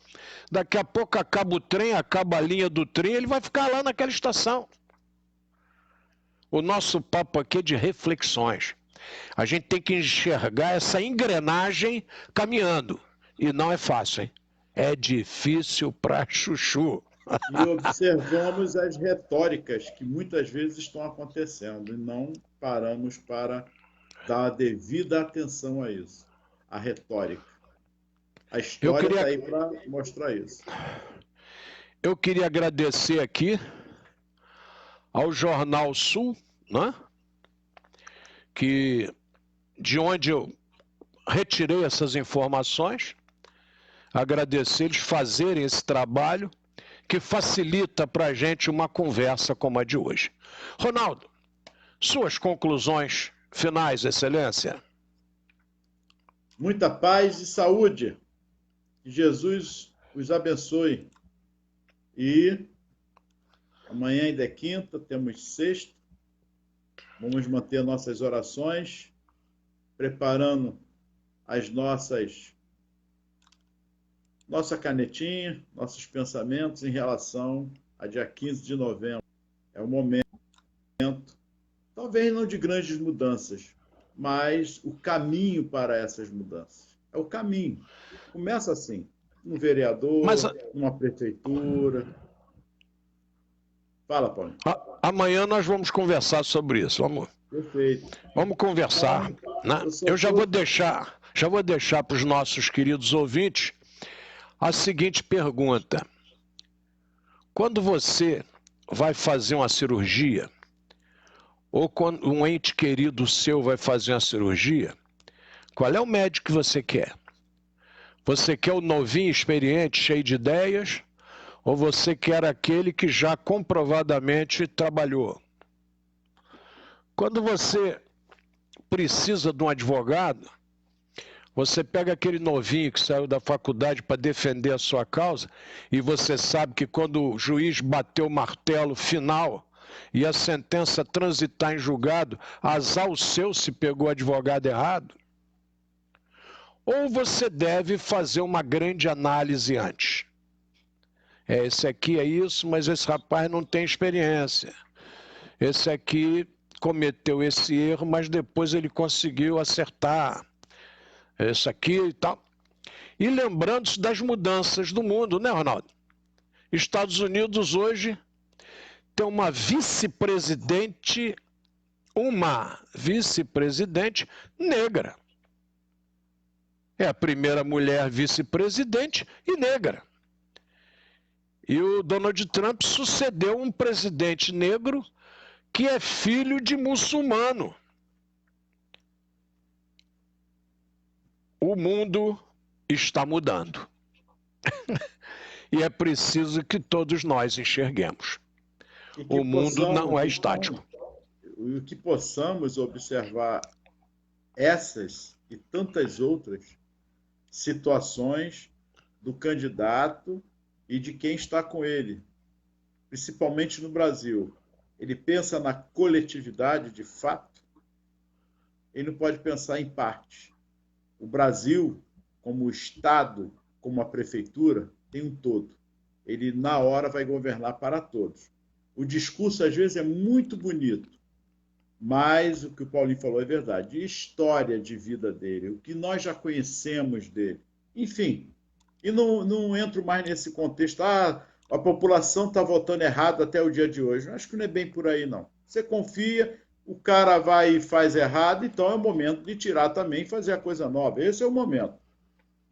daqui a pouco acaba o trem, acaba a linha do trem, ele vai ficar lá naquela estação. O nosso papo aqui é de reflexões. A gente tem que enxergar essa engrenagem caminhando. E não é fácil, hein? É difícil pra chuchu. E observamos as retóricas que muitas vezes estão acontecendo e não paramos para dar a devida atenção a isso. A retórica. A história está aí para mostrar isso. Eu queria agradecer aqui ao Jornal Sul, né? De onde eu retirei essas informações, agradecer eles fazerem esse trabalho, que facilita para a gente uma conversa como a de hoje. Ronaldo, suas conclusões finais, Excelência? Muita paz e saúde. Que Jesus os abençoe. E amanhã ainda é quinta, temos sexta. Vamos manter nossas orações, preparando as nossa canetinha, nossos pensamentos em relação a dia 15 de novembro. É um momento, talvez não de grandes mudanças, mas o caminho para essas mudanças. É o caminho. Começa assim, um vereador, uma prefeitura. Fala, Paulo. Amanhã nós vamos conversar sobre isso. Perfeito. Vamos conversar. Né? Eu já vou deixar para os nossos queridos ouvintes a seguinte pergunta. Quando você vai fazer uma cirurgia, ou quando um ente querido seu vai fazer uma cirurgia, qual é o médico que você quer? Você quer o novinho, experiente, cheio de ideias, ou você quer aquele que já comprovadamente trabalhou? Quando você precisa de um advogado, você pega aquele novinho que saiu da faculdade para defender a sua causa e você sabe que quando o juiz bateu o martelo final e a sentença transitar em julgado, azar o seu se pegou o advogado errado? Ou você deve fazer uma grande análise antes? Esse aqui é isso, mas esse rapaz não tem experiência. Esse aqui cometeu esse erro, mas depois ele conseguiu acertar. Esse aqui e tal. E lembrando-se das mudanças do mundo, né, Ronaldo? Estados Unidos hoje tem uma vice-presidente negra. É a primeira mulher vice-presidente e negra. E o Donald Trump sucedeu um presidente negro que é filho de muçulmano. O mundo está mudando. E é preciso que todos nós enxerguemos. O mundo não é estático. E que possamos observar essas e tantas outras situações do candidato e de quem está com ele, principalmente no Brasil. Ele pensa na coletividade de fato, ele não pode pensar em parte. O Brasil, como Estado, como a prefeitura, tem um todo. Ele, na hora, vai governar para todos. O discurso, às vezes, é muito bonito, mas o que o Paulinho falou é verdade. História de vida dele, o que nós já conhecemos dele. Enfim, e não entro mais nesse contexto. A população está votando errado até o dia de hoje. Eu acho que não é bem por aí, não. Você confia, o cara vai e faz errado, então é o momento de tirar também e fazer a coisa nova. Esse é o momento.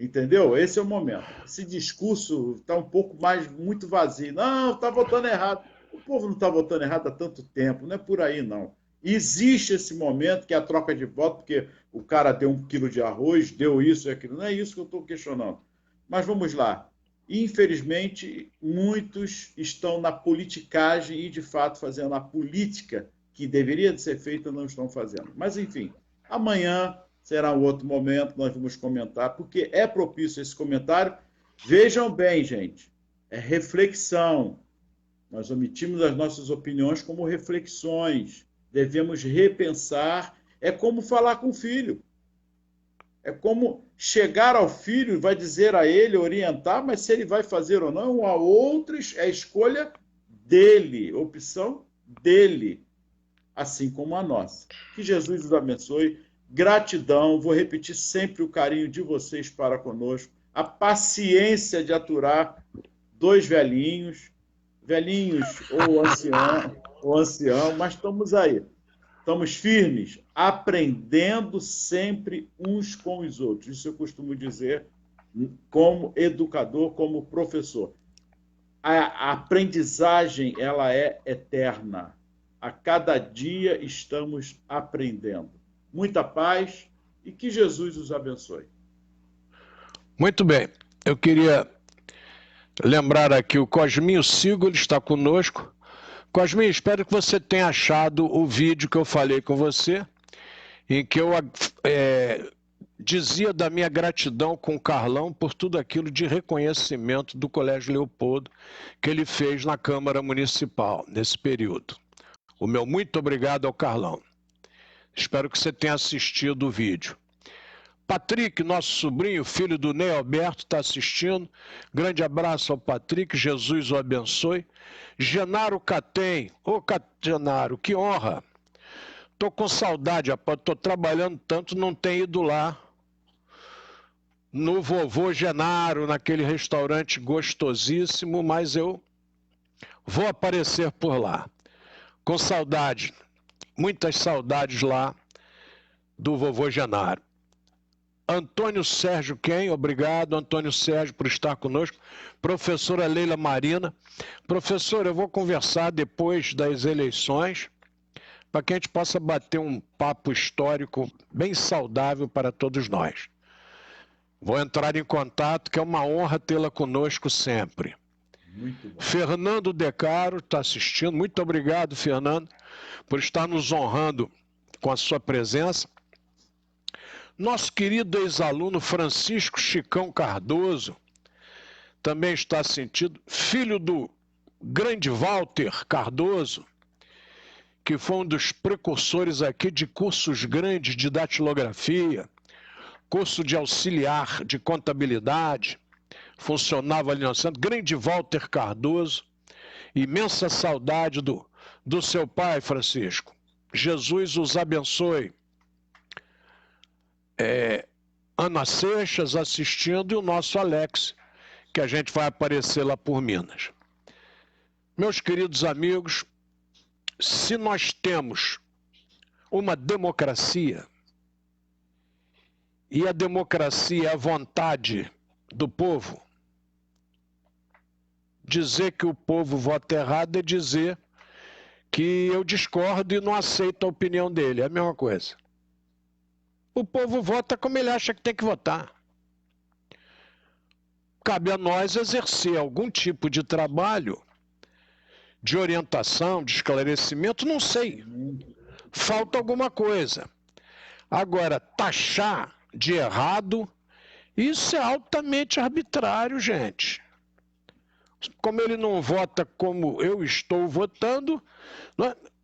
Entendeu? Esse é o momento. Esse discurso está um pouco mais, muito vazio. Não, está votando errado. O povo não está votando errado há tanto tempo, não é por aí, não. Existe esse momento que é a troca de voto, porque o cara deu 1 quilo de arroz, deu isso e aquilo. Não é isso que eu estou questionando. Mas vamos lá. Infelizmente, muitos estão na politicagem e, de fato, fazendo a política que deveria ser feita, não estão fazendo. Mas, enfim, amanhã será um outro momento, nós vamos comentar, porque é propício esse comentário. Vejam bem, gente, é reflexão. Nós omitimos as nossas opiniões como reflexões. Devemos repensar. É como falar com o filho. É como chegar ao filho e vai dizer a ele, orientar, mas se ele vai fazer ou não, a outros é escolha dele, opção dele, assim como a nossa. Que Jesus os abençoe. Gratidão, vou repetir sempre o carinho de vocês para conosco, a paciência de aturar 2 velhinhos ou ancião, mas estamos aí. Estamos firmes, aprendendo sempre uns com os outros. Isso eu costumo dizer como educador, como professor. A aprendizagem, ela é eterna. A cada dia estamos aprendendo. Muita paz e que Jesus os abençoe. Muito bem. Eu queria lembrar aqui, o Cosminho Sigo, ele está conosco. Cosminho, espero que você tenha achado o vídeo que eu falei com você, em que eu dizia da minha gratidão com o Carlão por tudo aquilo de reconhecimento do Colégio Leopoldo que ele fez na Câmara Municipal nesse período. O meu muito obrigado ao Carlão. Espero que você tenha assistido o vídeo. Patrick, nosso sobrinho, filho do Ney Alberto, está assistindo. Grande abraço ao Patrick, Jesus o abençoe. Genaro Catem, ô Genaro, que honra. Estou com saudade, rapaz, estou trabalhando tanto, não tenho ido lá no Vovô Genaro, naquele restaurante gostosíssimo, mas eu vou aparecer por lá. Com saudade, muitas saudades lá do Vovô Genaro. Antônio Sérgio Quem, obrigado, Antônio Sérgio, por estar conosco. Professora Leila Marina. Professora, eu vou conversar depois das eleições, para que a gente possa bater um papo histórico bem saudável para todos nós. Vou entrar em contato, que é uma honra tê-la conosco sempre. Muito bom. Fernando Decaro está assistindo. Muito obrigado, Fernando, por estar nos honrando com a sua presença. Nosso querido ex-aluno Francisco Chicão Cardoso também está assistindo. Filho do grande Walter Cardoso, que foi um dos precursores aqui de cursos grandes de datilografia, curso de auxiliar de contabilidade, funcionava ali no centro. Grande Walter Cardoso, imensa saudade do seu pai, Francisco. Jesus os abençoe. Ana Seixas assistindo e o nosso Alex, que a gente vai aparecer lá por Minas. Meus queridos amigos, se nós temos uma democracia, e a democracia é a vontade do povo, dizer que o povo vota errado é dizer que eu discordo e não aceito a opinião dele, é a mesma coisa. O povo vota como ele acha que tem que votar. Cabe a nós exercer algum tipo de trabalho, de orientação, de esclarecimento, não sei. Falta alguma coisa. Agora, taxar de errado, isso é altamente arbitrário, gente. Como ele não vota como eu estou votando,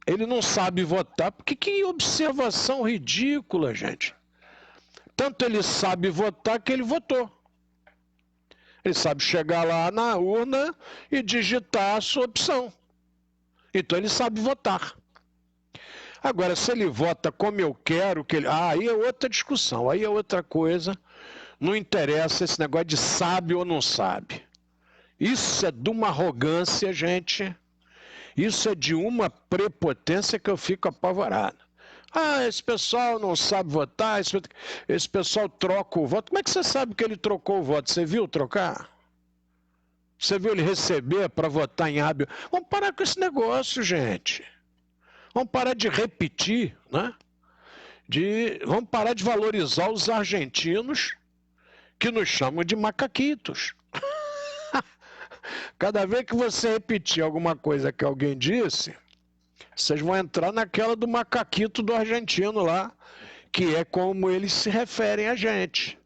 ele não sabe votar, porque que observação ridícula, gente. Tanto ele sabe votar que ele votou. Ele sabe chegar lá na urna e digitar a sua opção. Então ele sabe votar. Agora, se ele vota como eu quero, que ele... aí é outra discussão, aí é outra coisa. Não interessa esse negócio de sabe ou não sabe. Isso é de uma arrogância, gente. Isso é de uma prepotência que eu fico apavorado. Esse pessoal não sabe votar, esse pessoal troca o voto. Como é que você sabe que ele trocou o voto? Você viu trocar? Você viu ele receber para votar em hábil? Vamos parar com esse negócio, gente. Vamos parar de repetir, né? Vamos parar de valorizar os argentinos que nos chamam de macaquitos. Cada vez que você repetir alguma coisa que alguém disse, vocês vão entrar naquela do macaquito do argentino lá, que é como eles se referem a gente.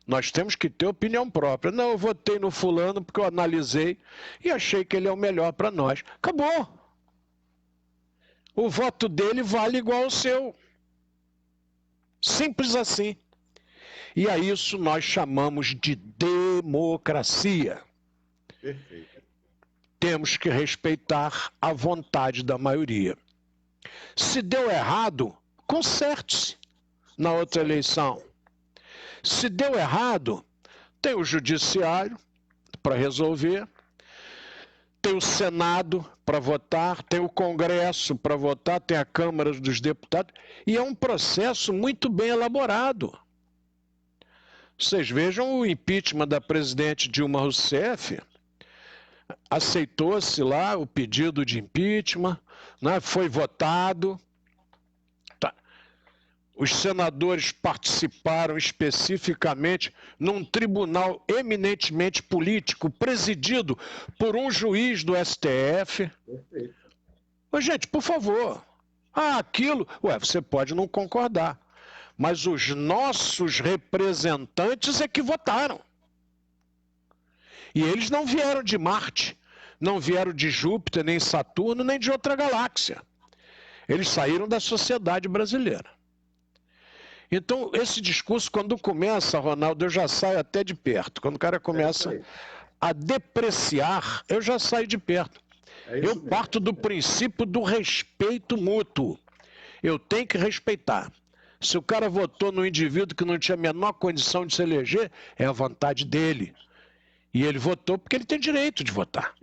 Nós temos que ter opinião própria. Não, eu votei no fulano porque eu analisei e achei que ele é o melhor para nós. Acabou. O voto dele vale igual ao seu. Simples assim. E a isso nós chamamos de democracia. Perfeito. Temos que respeitar a vontade da maioria. Se deu errado, conserte-se na outra eleição. Se deu errado, tem o judiciário para resolver, tem o Senado para votar, tem o Congresso para votar, tem a Câmara dos Deputados, e é um processo muito bem elaborado. Vocês vejam o impeachment da presidente Dilma Rousseff. Aceitou-se lá o pedido de impeachment, né? Foi votado. Tá. os senadores participaram especificamente num tribunal eminentemente político, presidido por um juiz do STF. Perfeito. Ô, gente, por favor. Aquilo... Ué, você pode não concordar, mas os nossos representantes é que votaram. E eles não vieram de Marte, não vieram de Júpiter, nem Saturno, nem de outra galáxia. Eles saíram da sociedade brasileira. Então, esse discurso, quando começa, Ronaldo, eu já saio até de perto. Quando o cara começa a depreciar, eu já saio de perto. Eu parto do princípio do respeito mútuo. Eu tenho que respeitar. Se o cara votou no indivíduo que não tinha a menor condição de se eleger, é a vontade dele. E ele votou porque ele tem direito de votar.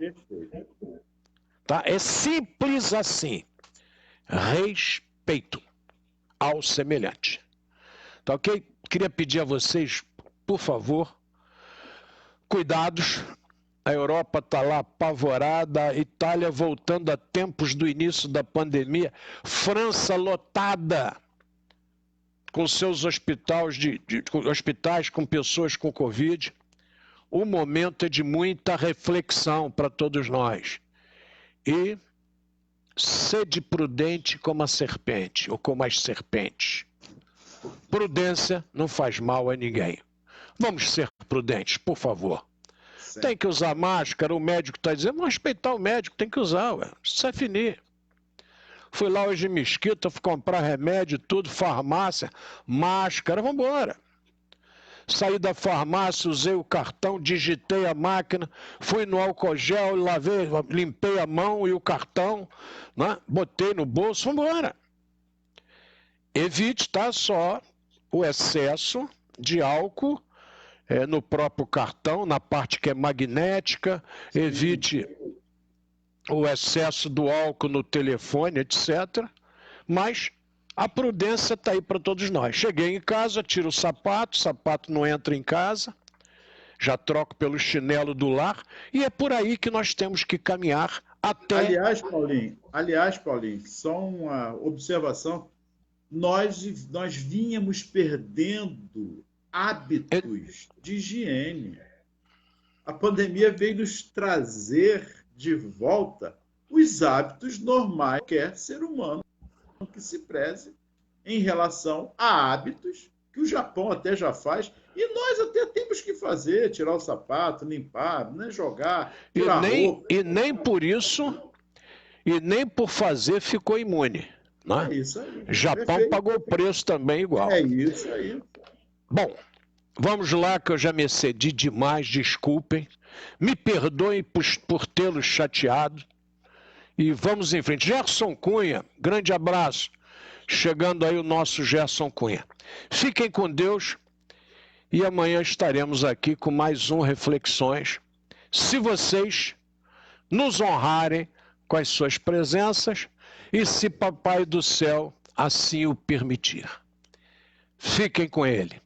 Tá? É simples assim. Respeito ao semelhante. Tá ok? Queria pedir a vocês, por favor, cuidados. A Europa está lá apavorada, a Itália voltando a tempos do início da pandemia, França lotada com seus hospitais com pessoas com Covid. O momento é de muita reflexão para todos nós. E sede prudente como a serpente, ou como as serpentes. Prudência não faz mal a ninguém. Vamos ser prudentes, por favor. Sim. Tem que usar máscara, o médico está dizendo, vamos respeitar o médico, tem que usar, ué. Isso é finir. Fui lá hoje em Mesquita, fui comprar remédio, tudo, farmácia, máscara, vamos embora. Saí da farmácia, usei o cartão, digitei a máquina, fui no álcool gel, lavei, limpei a mão e o cartão, né? Botei no bolso, vamos embora. Evite, tá, só o excesso de álcool no próprio cartão, na parte que é magnética. Sim. Evite o excesso do álcool no telefone, etc. Mas a prudência está aí para todos nós. Cheguei em casa, tiro o sapato não entra em casa, já troco pelo chinelo do lar, e é por aí que nós temos que caminhar até... Aliás, Paulinho, só uma observação. Nós vínhamos perdendo hábitos de higiene. A pandemia veio nos trazer de volta os hábitos normais que qualquer ser humano que se preze em relação a hábitos que o Japão até já faz e nós até temos que fazer, tirar o sapato, limpar, né, jogar, tirar roupa. E nem por isso, e nem por fazer ficou imune. Né? É isso aí. Japão Perfeito. Pagou o preço também igual. É isso aí. Bom, vamos lá que eu já me excedi demais, desculpem. Me perdoem por tê-los chateado. E vamos em frente. Gerson Cunha, grande abraço. Chegando aí o nosso Gerson Cunha. Fiquem com Deus e amanhã estaremos aqui com mais um Reflexões. Se vocês nos honrarem com as suas presenças e se Papai do Céu assim o permitir. Fiquem com ele.